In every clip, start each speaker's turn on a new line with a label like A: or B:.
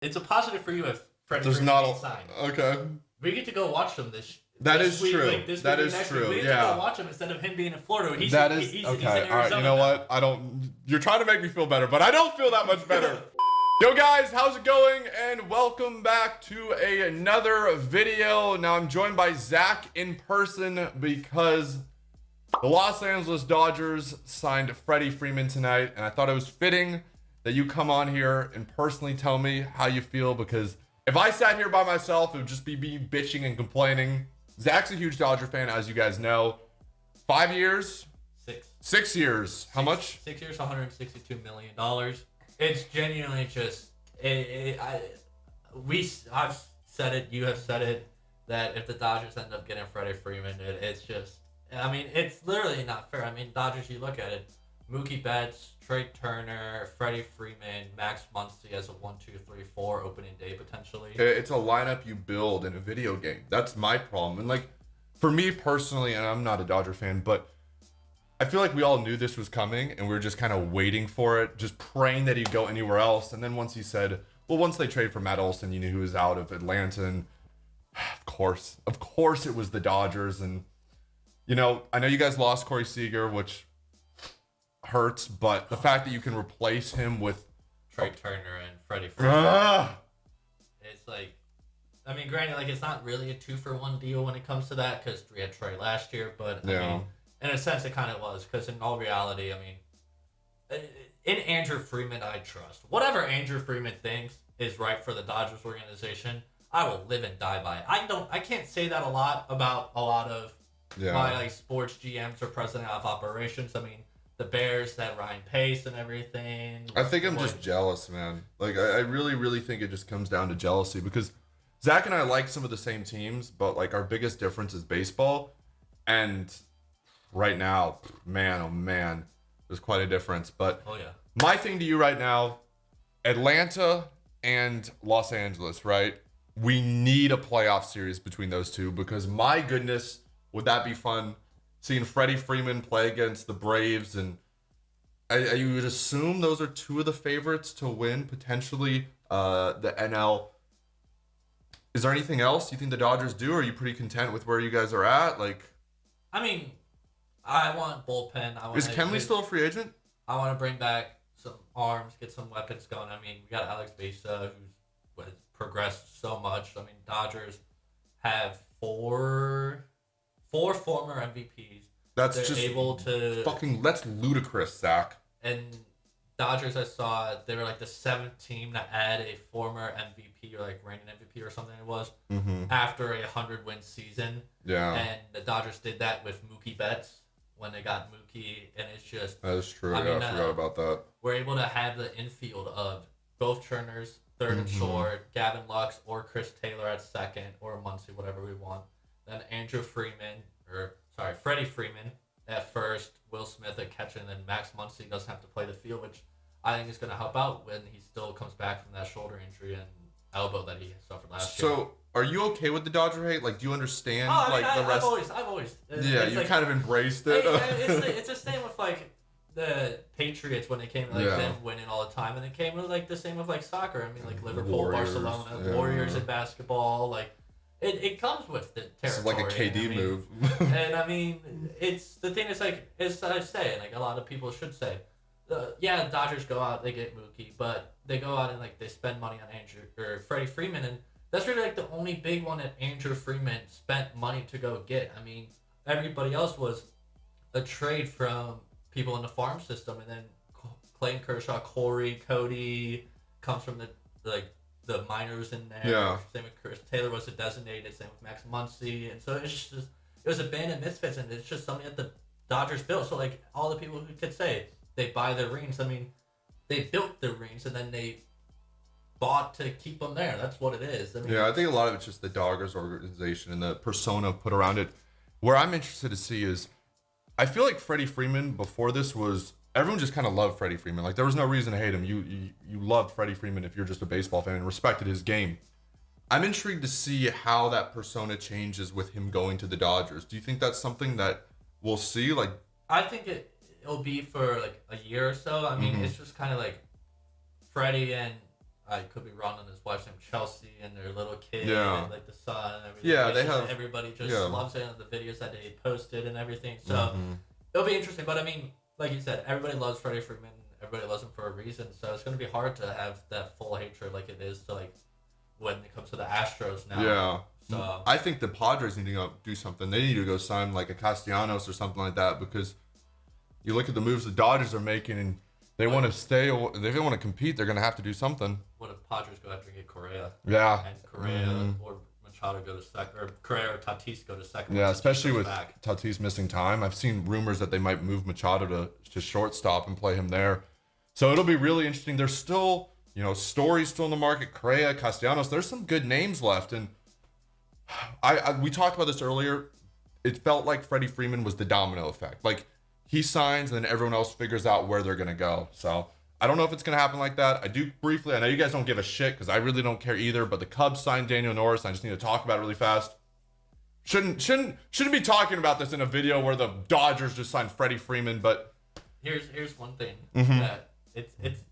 A: it's a positive for you if Freddie
B: There's
A: Freeman
B: not
A: gets signed.
B: Okay.
A: We get to go watch them
B: That
A: this
B: is
A: week,
B: true.
A: Like this
B: That
A: week
B: is
A: next
B: true.
A: Week. We get to go watch him instead of him being in Florida. He's in
B: okay. All
A: Arizona
B: right. You know what? I don't. You're trying to make me feel better, but I don't feel that much better. Yo guys, how's it going? And welcome back to another video. Now I'm joined by Zach in person because the Los Angeles Dodgers signed Freddie Freeman tonight, and I thought it was fitting that you come on here and personally tell me how you feel, because if I sat here by myself, it would just be me bitching and complaining. Zach's a huge Dodger fan, as you guys know. 5 years? 6 years. How much?
A: 6 years, $162 million. It's genuinely just, I've said it, you have said it, that if the Dodgers end up getting Freddie Freeman, it's just, I mean, it's literally not fair. I mean, Dodgers, you look at it, Mookie Betts, Trey Turner, Freddie Freeman, Max Muncy as a 1, 2, 3, 4 opening day potentially.
B: It's a lineup you build in a video game. That's my problem. And like, for me personally, and I'm not a Dodger fan, but I feel like we all knew this was coming and we were just kind of waiting for it, just praying that he'd go anywhere else. And then once he said, well, once they trade for Matt Olson, you knew he was out of Atlanta. And of course it was the Dodgers. And, you know, I know you guys lost Corey Seager, which hurts, but the fact that you can replace him with
A: Trey Turner and Freddie Freeman, it's like, I mean, granted, like, it's not really a 2-for-1 deal when it comes to that, because we had Trey last year, but I mean, in a sense, it kind of was, because in all reality, I mean, in Andrew Freeman, I trust. Whatever Andrew Freeman thinks is right for the Dodgers organization, I will live and die by it. I can't say that a lot about a lot of my like sports GMs or president of operations. I mean, the Bears, that Ryan Pace and everything.
B: I think I'm just jealous, man. Like, I really, really think it just comes down to jealousy, because Zach and I like some of the same teams, but like our biggest difference is baseball. And right now, man, oh man, there's quite a difference. But my thing to you right now, Atlanta and Los Angeles, right? We need a playoff series between those two, because my goodness, would that be fun? Seeing Freddie Freeman play against the Braves, and you would assume those are two of the favorites to win potentially the NL. Is there anything else you think the Dodgers do? Or are you pretty content with where you guys are at? Like,
A: I mean, I want bullpen.
B: Is Kenley still a free agent?
A: I want to bring back some arms, get some weapons going. I mean, we got Alex Besa, who's progressed so much. I mean, Dodgers have four former MVPs.
B: That's
A: They're
B: just
A: able to
B: that's ludicrous, Zach.
A: And Dodgers, I saw they were like the 7th team to add a former MVP or like reigning MVP or something it was after a 100-win season.
B: Yeah.
A: And the Dodgers did that with Mookie Betts when they got Mookie, and it's just
B: that is true. I forgot about that.
A: We're able to have the infield of both Turners, third and short, Gavin Lux or Chris Taylor at second, or Muncy, whatever we want. Then Freddie Freeman at first, Will Smith at catcher, and then Max Muncy doesn't have to play the field, which I think is going to help out when he still comes back from that shoulder injury and elbow that he suffered last year.
B: So, are you okay with the Dodger hate? Like, do you understand?
A: The rest? I've always.
B: You like, kind of embraced it.
A: It's the same with like the Patriots when they came them winning all the time, and it came with like the same with like soccer. I mean, like Liverpool,
B: Warriors,
A: Barcelona, Warriors in basketball. Like it comes with the territory.
B: It's like a KD move.
A: And I mean, it's the thing is like as I say, like a lot of people should say. The Dodgers go out, they get Mookie, but they go out and like they spend money on Freddie Freeman, and that's really like the only big one that Andrew Freeman spent money to go get. I mean, everybody else was a trade from people in the farm system, and then Clayton Kershaw, Cody comes from the minors in there.
B: Yeah.
A: Same with Chris Taylor was a designated. Same with Max Muncy, and so it's just it was a band of misfits, and it's just something that the Dodgers built. So like all the people who could say they buy the rings, I mean, they built the rings and then they bought to keep them there. That's what it is. I mean,
B: I think a lot of it's just the Dodgers organization and the persona put around it. Where I'm interested to see is, I feel like Freddie Freeman before this was, everyone just kind of loved Freddie Freeman. Like, there was no reason to hate him. You loved Freddie Freeman if you're just a baseball fan and respected his game. I'm intrigued to see how that persona changes with him going to the Dodgers. Do you think that's something that we'll see? Like,
A: I think it'll be for like a year or so. I mean, it's just kind of like Freddie and I could be wrong on his wife's name, Chelsea, and their little kid,
B: Yeah.
A: and like the son and everything.
B: Yeah,
A: It's
B: they
A: just
B: have.
A: that everybody just
B: Yeah.
A: loves it, and the videos that they posted and everything. So it'll be interesting. But I mean, like you said, everybody loves Freddie Freeman. Everybody loves him for a reason. So it's gonna be hard to have that full hatred like it is to like when it comes to the Astros now.
B: Yeah.
A: So
B: I think the Padres need to go do something. They need to go sign like a Castellanos or something like that, because you look at the moves the Dodgers are making, and they want to stay. If they want to compete, they're gonna have to do something.
A: what if Padres go after and get Correa?
B: Yeah.
A: And Correa or Machado go to second, or Correa or Tatis go to second.
B: Yeah,
A: once
B: especially
A: he
B: with
A: goes back.
B: Tatis missing time. I've seen rumors that they might move Machado to shortstop and play him there. So it'll be really interesting. There's still, Story's still in the market. Correa, Castellanos. There's some good names left. And we talked about this earlier. It felt like Freddie Freeman was the domino effect. Like, he signs and then everyone else figures out where they're going to go. So I don't know if it's going to happen like that. I know you guys don't give a shit because I really don't care either, but the Cubs signed Daniel Norris. I just need to talk about it really fast. Shouldn't be talking about this in a video where the Dodgers just signed Freddie Freeman, but
A: Here's one thing that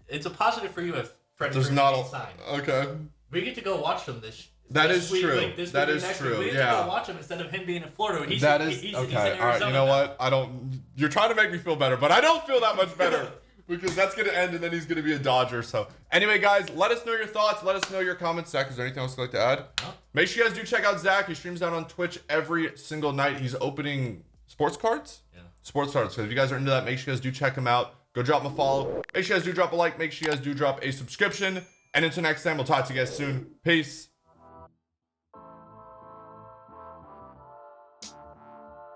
A: it's a positive for you if Freddie
B: there's
A: Freeman
B: not
A: gets signed.
B: okay.
A: We get to go watch him this
B: That
A: this
B: is
A: week,
B: true.
A: like, this
B: That
A: week or
B: is
A: next
B: true,
A: week. We get
B: yeah.
A: to go watch him instead of him being in Florida. He's
B: That
A: in
B: is
A: Arizona
B: okay. All right, you
A: now.
B: know what? You're trying to make me feel better, but I don't feel that much better because that's gonna end and then he's gonna be a Dodger. So anyway, guys, let us know your thoughts. Let us know your comments. Zach, is there anything else you'd like to add?
A: No.
B: Make sure you guys do check out Zach. He streams out on Twitch every single night. He's opening sports cards.
A: Yeah.
B: Sports cards. So if you guys are into that, make sure you guys do check him out. Go drop him a follow. Make sure you guys do drop a like. Make sure you guys do drop a subscription. And until next time, we'll talk to you guys soon. Peace.